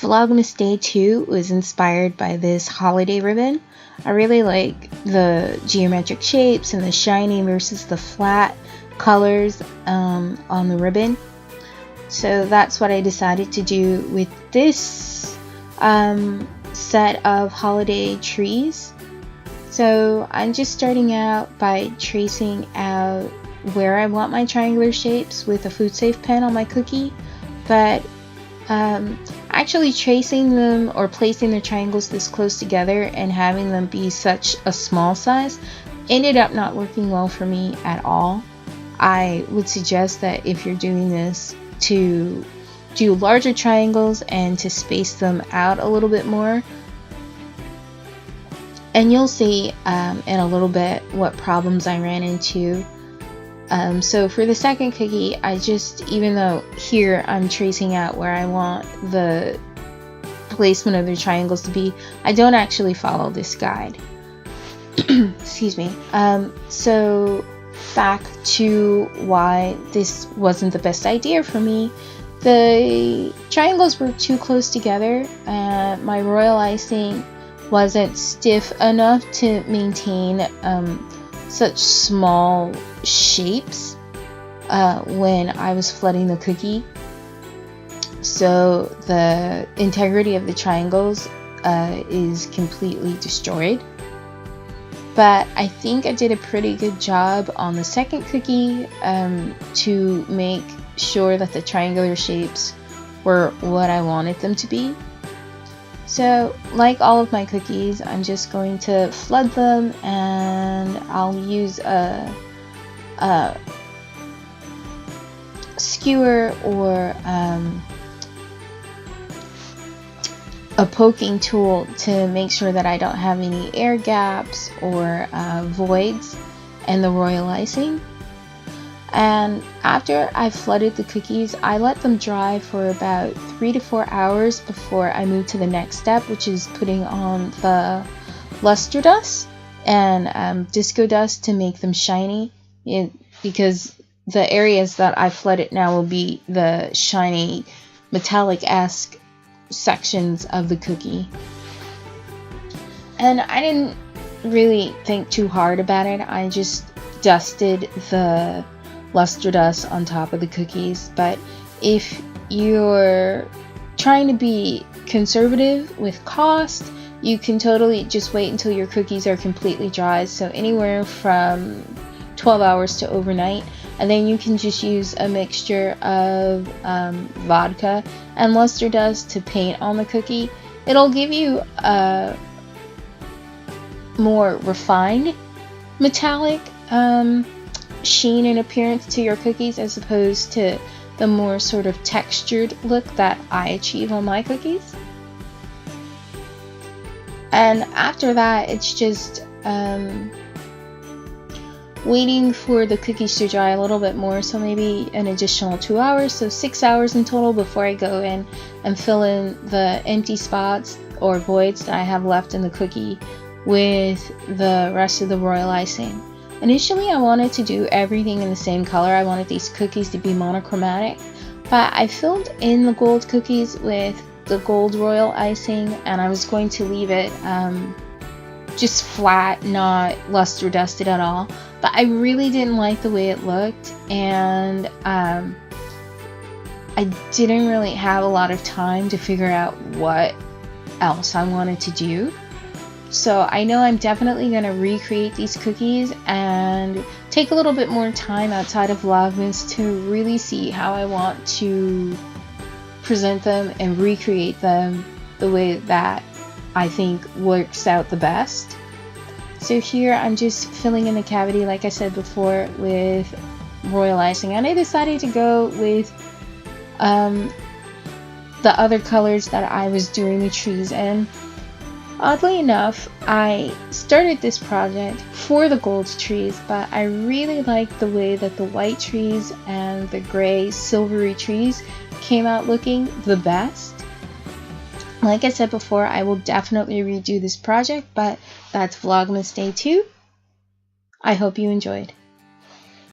Vlogmas Day 2 was inspired by this holiday ribbon. I really like the geometric shapes and the shiny versus the flat colors on the ribbon. So that's what I decided to do with this set of holiday trees. So I'm just starting out by tracing out where I want my triangular shapes with a food safe pen on my cookie, but actually tracing them or placing the triangles this close together and having them be such a small size ended up not working well for me at all. I would suggest that if you're doing this, to do larger triangles and to space them out a little bit more. And you'll see in a little bit what problems I ran into. So for the second cookie, even though here I'm tracing out where I want the placement of the triangles to be, I don't actually follow this guide. Excuse me. So back to why this wasn't the best idea for me. The triangles were too close together. My royal icing wasn't stiff enough to maintain such small shapes when I was flooding the cookie. So the integrity of the triangles is completely destroyed. But I think I did a pretty good job on the second cookie to make sure that the triangular shapes were what I wanted them to be. So, like all of my cookies, I'm just going to flood them, and I'll use a skewer or a poking tool to make sure that I don't have any air gaps or voids in the royal icing. And after I've flooded the cookies, I let them dry for about 3 to 4 hours before I move to the next step, which is putting on the luster dust and disco dust to make them shiny, because the areas that I flooded now will be the shiny metallic-esque sections of the cookie. And I didn't really think too hard about it. I just dusted the luster dust on top of the cookies. But if you're trying to be conservative with cost, you can totally just wait until your cookies are completely dry, so anywhere from 12 hours to overnight, and then you can just use a mixture of vodka and luster dust to paint on the cookie. It'll give you a more refined metallic sheen and appearance to your cookies, as opposed to the more sort of textured look that I achieve on my cookies. And after that, it's just waiting for the cookies to dry a little bit more, so maybe an additional 2 hours, so 6 hours in total before I go in and fill in the empty spots or voids that I have left in the cookie with the rest of the royal icing. Initially, I wanted to do everything in the same color. I wanted these cookies to be monochromatic, but I filled in the gold cookies with the gold royal icing, and I was going to leave it just flat, not luster dusted at all. But I really didn't like the way it looked, and I didn't really have a lot of time to figure out what else I wanted to do. So I know I'm definitely going to recreate these cookies and take a little bit more time outside of Vlogmas to really see how I want to present them and recreate them the way that I think works out the best. So here I'm just filling in the cavity, like I said before, with royal icing, and I decided to go with the other colors that I was doing the trees in. Oddly enough, I started this project for the gold trees, but I really liked the way that the white trees and the gray silvery trees came out looking the best. Like I said before, I will definitely redo this project, but that's Vlogmas Day 2. I hope you enjoyed.